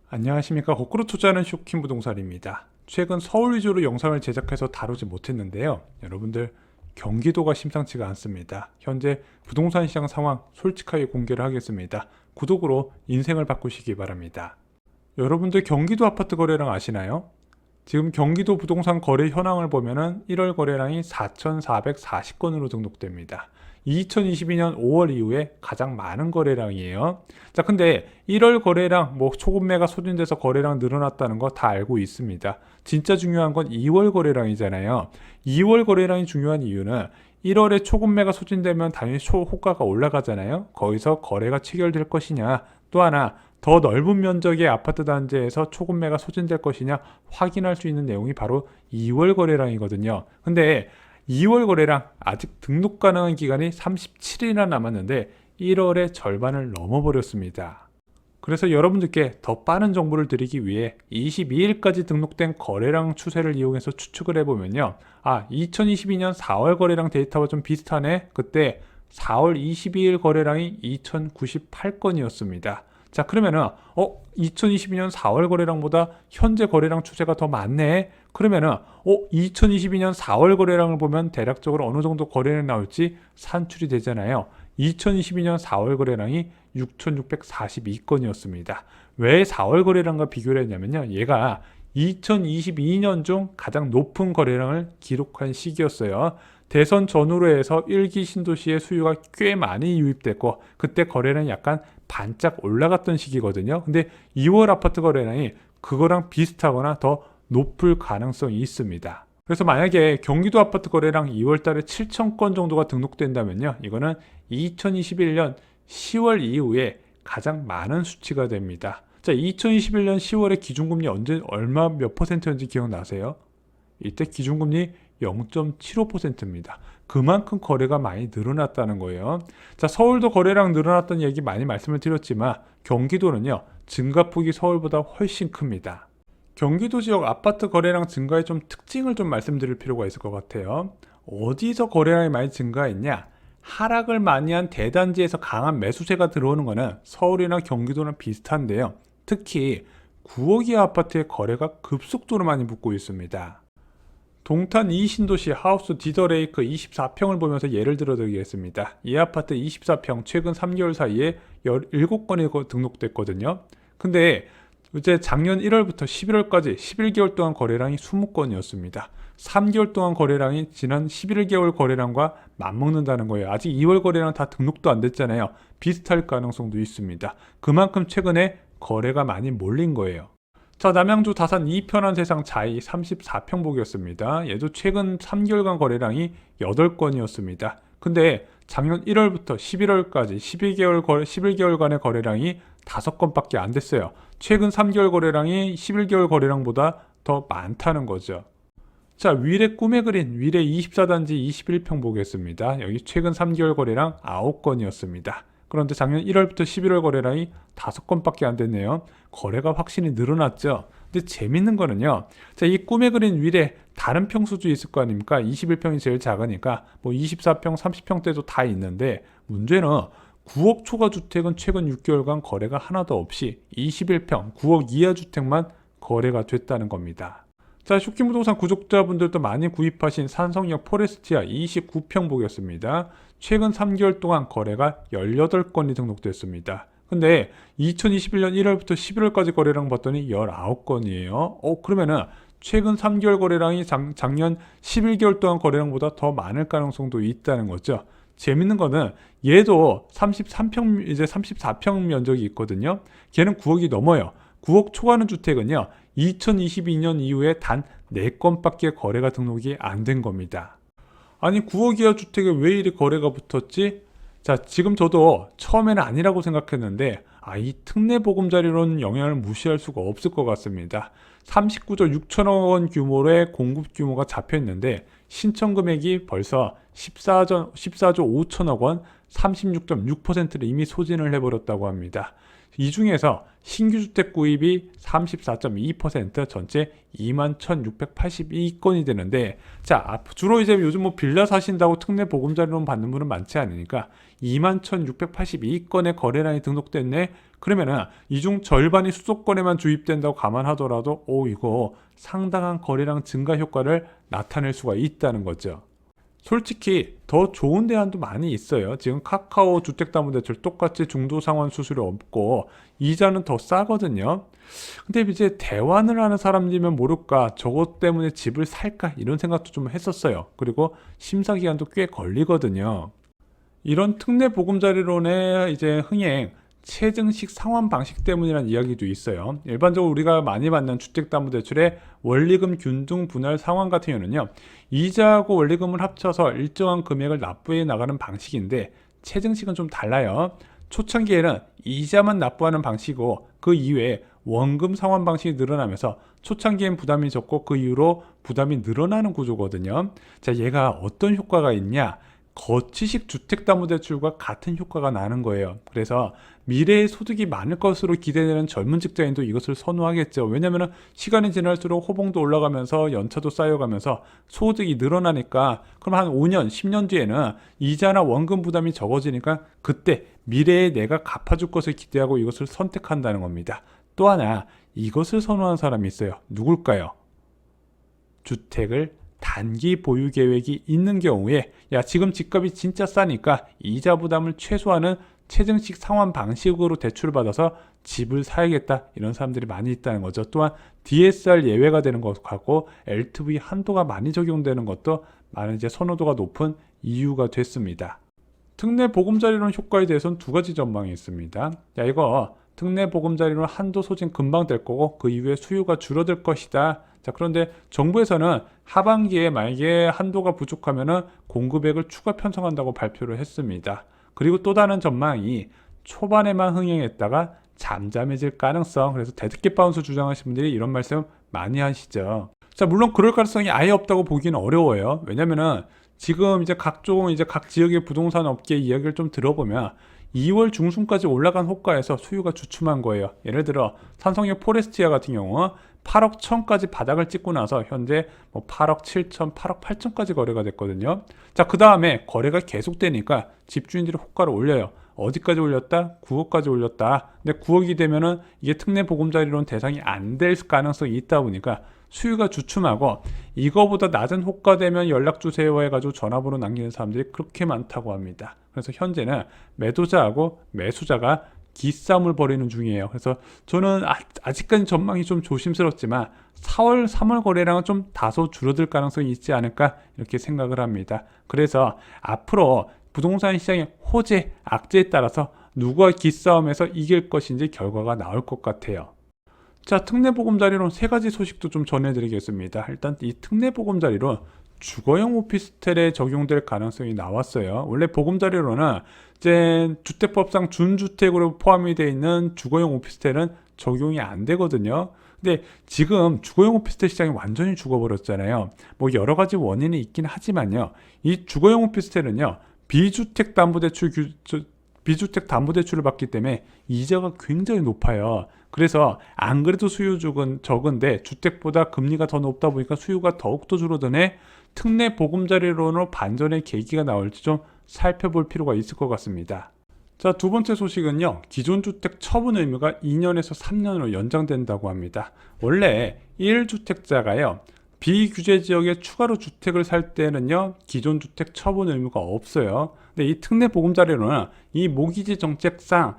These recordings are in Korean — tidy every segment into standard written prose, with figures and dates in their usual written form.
안녕하십니까. 거꾸로 투자하는 쇼킹 부동산입니다. 최근 서울 위주로 영상을 제작해서 다루지 못했는데요. 여러분들 경기도가 심상치가 않습니다. 현재 부동산 시장 상황 솔직하게 공개를 하겠습니다. 구독으로 인생을 바꾸시기 바랍니다. 여러분들 경기도 아파트 거래량 아시나요? 지금 경기도 부동산 거래 현황을 보면은 1월 거래량이 4,440건으로 등록됩니다. 2022년 5월 이후에 가장 많은 거래량이에요. 자, 근데 1월 거래량, 초급매가 소진돼서 거래량 늘어났다는 거 다 알고 있습니다. 진짜 중요한 건 2월 거래량이잖아요. 2월 거래량이 중요한 이유는 1월에 초급매가 소진되면 당연히 호가가 올라가잖아요. 거기서 거래가 체결될 것이냐, 또 하나 더 넓은 면적의 아파트 단지에서 초급매가 소진될 것이냐 확인할 수 있는 내용이 바로 2월 거래량이거든요. 근데 2월 거래량 아직 등록 가능한 기간이 37일이나 남았는데 1월의 절반을 넘어버렸습니다. 그래서 여러분들께 더 빠른 정보를 드리기 위해 22일까지 등록된 거래량 추세를 이용해서 추측을 해보면요. 2022년 4월 거래량 데이터와 좀 비슷하네. 그때 4월 22일 거래량이 2098건이었습니다. 자, 그러면은 2022년 4월 거래량보다 현재 거래량 추세가 더 많네. 그러면은 2022년 4월 거래량을 보면 대략적으로 어느 정도 거래량이 나올지 산출이 되잖아요. 2022년 4월 거래량이 6,642건이었습니다. 왜 4월 거래량과 비교를 했냐면요. 얘가 2022년 중 가장 높은 거래량을 기록한 시기였어요. 대선 전후로 해서 1기 신도시의 수요가 꽤 많이 유입됐고 그때 거래량이 약간 반짝 올라갔던 시기거든요. 근데 2월 아파트 거래량이 그거랑 비슷하거나 더 높을 가능성이 있습니다. 그래서 만약에 경기도 아파트 거래량 2월 달에 7,000건 정도가 등록된다면요. 이거는 2021년 10월 이후에 가장 많은 수치가 됩니다. 자, 2021년 10월에 기준금리 몇 퍼센트였는지 기억나세요? 이때 기준금리 0.75%입니다. 그만큼 거래가 많이 늘어났다는 거예요. 자, 서울도 거래량 늘어났다는 얘기 많이 말씀을 드렸지만 경기도는요, 증가폭이 서울보다 훨씬 큽니다. 경기도 지역 아파트 거래량 증가의 좀 특징을 좀 말씀드릴 필요가 있을 것 같아요. 어디서 거래량이 많이 증가했냐? 하락을 많이 한 대단지에서 강한 매수세가 들어오는 거는 서울이나 경기도는 비슷한데요. 특히 9억 이하 아파트의 거래가 급속도로 많이 붙고 있습니다. 동탄 2신도시 하우스 디더레이크 24평을 보면서 예를 들어 드리겠습니다. 이 아파트 24평 최근 3개월 사이에 17건이 등록됐거든요. 근데 이제 작년 1월부터 11월까지 11개월 동안 거래량이 20건이었습니다. 3개월 동안 거래량이 지난 11개월 거래량과 맞먹는다는 거예요. 아직 2월 거래량 다 등록도 안 됐잖아요. 비슷할 가능성도 있습니다. 그만큼 최근에 거래가 많이 몰린 거예요. 자, 남양주 다산 2편한 세상 자이 34평 보기였습니다. 얘도 최근 3개월간 거래량이 8건이었습니다. 근데 작년 1월부터 11월까지 11개월간의 거래량이 5건밖에 안 됐어요. 최근 3개월 거래량이 11개월 거래량보다 더 많다는 거죠. 자, 위례 꿈의 그린 위례 24단지 21평 보겠습니다. 여기 최근 3개월 거래량 9건이었습니다. 그런데 작년 1월부터 11월 거래량이 5건밖에 안 됐네요. 거래가 확실히 늘어났죠. 근데 재밌는 거는요. 자, 이 꿈의 그린 위례 다른 평수도 있을 거 아닙니까? 21평이 제일 작으니까 24평, 30평대도 다 있는데 문제는 9억 초과 주택은 최근 6개월간 거래가 하나도 없이 21평, 9억 이하 주택만 거래가 됐다는 겁니다. 자, 쇼킹 부동산 구독자분들도 많이 구입하신 산성역 포레스티아 29평 보겠습니다. 최근 3개월 동안 거래가 18건이 등록됐습니다. 근데 2021년 1월부터 11월까지 거래량 봤더니 19건이에요. 그러면은 최근 3개월 거래량이 작년 11개월 동안 거래량보다 더 많을 가능성도 있다는 거죠. 재밌는 거는 얘도 33평, 이제 34평 면적이 있거든요. 걔는 9억이 넘어요. 9억 초과하는 주택은요, 2022년 이후에 단 4건밖에 거래가 등록이 안 된 겁니다. 아니, 9억 이하 주택에 왜 이리 거래가 붙었지? 자, 지금 저도 처음에는 아니라고 생각했는데 이 특례보금자리로는 영향을 무시할 수가 없을 것 같습니다. 39조 6천억 원 규모의 공급 규모가 잡혀 있는데 신청 금액이 벌써 14조 5천억 원, 36.6%를 이미 소진을 해버렸다고 합니다. 이 중에서 신규 주택 구입이 34.2%, 전체 21,682건이 되는데, 자, 주로 이제 요즘 뭐 빌라 사신다고 특례 보금자리론 받는 분은 많지 않으니까 21,682건의 거래량이 등록됐네. 그러면은 이 중 절반이 수도권에만 주입된다고 감안하더라도 이거 상당한 거래량 증가 효과를 나타낼 수가 있다는 거죠. 솔직히 더 좋은 대안도 많이 있어요. 지금 카카오 주택담보대출 똑같이 중도상환 수수료 없고 이자는 더 싸거든요. 근데 이제 대환을 하는 사람이면 모를까, 저것 때문에 집을 살까, 이런 생각도 좀 했었어요. 그리고 심사 기간도 꽤 걸리거든요. 이런 특례 보금자리론의 이제 흥행, 체증식 상환 방식 때문이라는 이야기도 있어요. 일반적으로 우리가 많이 받는 주택담보대출의 원리금 균등 분할 상환 같은 경우는요, 이자하고 원리금을 합쳐서 일정한 금액을 납부해 나가는 방식인데, 체증식은 좀 달라요. 초창기에는 이자만 납부하는 방식이고, 그 이후에 원금 상환 방식이 늘어나면서 초창기엔 부담이 적고 그 이후로 부담이 늘어나는 구조거든요. 자, 얘가 어떤 효과가 있냐? 거치식 주택담보대출과 같은 효과가 나는 거예요. 그래서 미래의 소득이 많을 것으로 기대되는 젊은 직장인도 이것을 선호하겠죠. 왜냐하면 시간이 지날수록 호봉도 올라가면서 연차도 쌓여가면서 소득이 늘어나니까, 그럼 한 5년, 10년 뒤에는 이자나 원금 부담이 적어지니까 그때 미래에 내가 갚아줄 것을 기대하고 이것을 선택한다는 겁니다. 또 하나, 이것을 선호하는 사람이 있어요. 누굴까요? 주택을 단기 보유 계획이 있는 경우에, 야, 지금 집값이 진짜 싸니까 이자 부담을 최소화하는 체증식 상환 방식으로 대출을 받아서 집을 사야겠다, 이런 사람들이 많이 있다는 거죠. 또한 DSR 예외가 되는 것하고 LTV 한도가 많이 적용되는 것도 많은 이제 선호도가 높은 이유가 됐습니다. 특례 보금자리론 효과에 대해서는 두 가지 전망이 있습니다. 야, 이거 특례 보금자리론 한도 소진 금방 될 거고 그 이후에 수요가 줄어들 것이다. 자, 그런데 정부에서는 하반기에 만약에 한도가 부족하면은 공급액을 추가 편성한다고 발표를 했습니다. 그리고 또 다른 전망이 초반에만 흥행했다가 잠잠해질 가능성. 그래서 대트기 바운스 주장하시는 분들이 이런 말씀 많이 하시죠. 자, 물론 그럴 가능성이 아예 없다고 보기는 어려워요. 왜냐면은 지금 이제 각 지역의 부동산 업계 이야기를 좀 들어보면 2월 중순까지 올라간 호가에서 수요가 주춤한 거예요. 예를 들어 삼성의 포레스티아 같은 경우 8억 1천까지 바닥을 찍고 나서 현재 뭐 8억 7천, 8억 8천까지 거래가 됐거든요. 자, 그 다음에 거래가 계속되니까 집주인들이 호가를 올려요. 어디까지 올렸다? 9억까지 올렸다. 근데 9억이 되면은 이게 특례 보금자리론 대상이 안 될 가능성이 있다 보니까 수요가 주춤하고, 이거보다 낮은 호가 되면 연락 주세요 해가지고 전화번호 남기는 사람들이 그렇게 많다고 합니다. 그래서 현재는 매도자하고 매수자가 기싸움을 벌이는 중이에요. 그래서 저는 아직까지 전망이 좀 조심스럽지만 4월, 3월 거래량은 좀 다소 줄어들 가능성이 있지 않을까, 이렇게 생각을 합니다. 그래서 앞으로 부동산 시장의 호재, 악재에 따라서 누가 기싸움에서 이길 것인지 결과가 나올 것 같아요. 자, 특례 보금자리론 세 가지 소식도 좀 전해드리겠습니다. 일단 이 특례 보금자리론 주거용 오피스텔에 적용될 가능성이 나왔어요. 원래 보금자리론은 이제 주택법상 준주택으로 포함이 되어 있는 주거용 오피스텔은 적용이 안 되거든요. 근데 지금 주거용 오피스텔 시장이 완전히 죽어버렸잖아요. 뭐 여러 가지 원인이 있긴 하지만요, 이 주거용 오피스텔은요, 비주택 담보대출을 받기 때문에 이자가 굉장히 높아요. 그래서 안 그래도 수요 적은데 주택보다 금리가 더 높다 보니까 수요가 더욱더 줄어드네. 특례 보금자리론으로 반전의 계기가 나올지 좀 살펴볼 필요가 있을 것 같습니다. 자, 두 번째 소식은요, 기존 주택 처분 의무가 2년에서 3년으로 연장된다고 합니다. 원래 1주택자가요, 비규제 지역에 추가로 주택을 살 때는요, 기존 주택 처분 의무가 없어요. 근데 이 특례 보금자리론은 이 모기지 정책상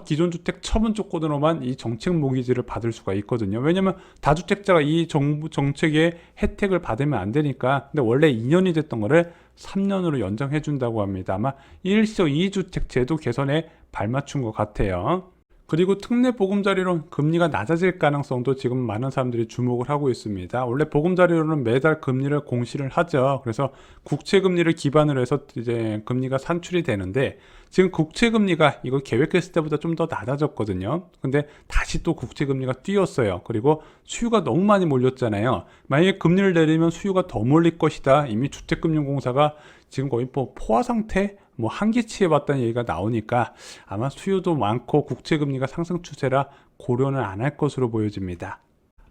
기존 주택 처분 조건으로만 이 정책 모기지를 받을 수가 있거든요. 왜냐면 다주택자가 이 정부 정책의 혜택을 받으면 안 되니까. 근데 원래 2년이 됐던 거를 3년으로 연장해 준다고 합니다. 아마 일시적 2주택 제도 개선에 발맞춘 것 같아요. 그리고 특례 보금자리론 금리가 낮아질 가능성도 지금 많은 사람들이 주목을 하고 있습니다. 원래 보금자리론은 매달 금리를 공시를 하죠. 그래서 국채금리를 기반으로 해서 이제 금리가 산출이 되는데, 지금 국채금리가 이거 계획했을 때보다 좀 더 낮아졌거든요. 근데 다시 또 국채금리가 뛰었어요. 그리고 수요가 너무 많이 몰렸잖아요. 만약에 금리를 내리면 수요가 더 몰릴 것이다. 이미 주택금융공사가 지금 거의 뭐 포화 상태, 뭐 한계치에 왔다는 얘기가 나오니까 아마 수요도 많고 국채금리가 상승 추세라 고려는 안 할 것으로 보여집니다.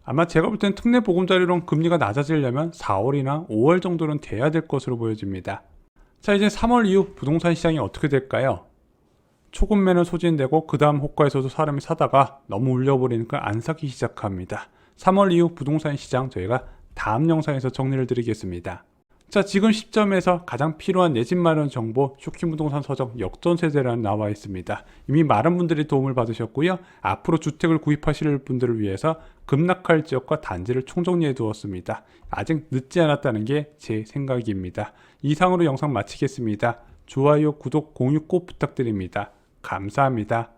아마 제가 볼 때는 특례 보금자리론 금리가 낮아지려면 4월이나 5월 정도는 돼야 될 것으로 보여집니다. 자, 이제 3월 이후 부동산 시장이 어떻게 될까요? 초급매는 소진되고 그 다음 호가에서도 사람이 사다가 너무 올려버리니까 안 사기 시작합니다. 3월 이후 부동산 시장 저희가 다음 영상에서 정리를 드리겠습니다. 자, 지금 시점에서 가장 필요한 내 집 마련 정보 쇼킹부동산 서적 역전세대란 나와 있습니다. 이미 많은 분들이 도움을 받으셨고요. 앞으로 주택을 구입하실 분들을 위해서 급락할 지역과 단지를 총정리해 두었습니다. 아직 늦지 않았다는 게 제 생각입니다. 이상으로 영상 마치겠습니다. 좋아요, 구독, 공유 꼭 부탁드립니다. 감사합니다.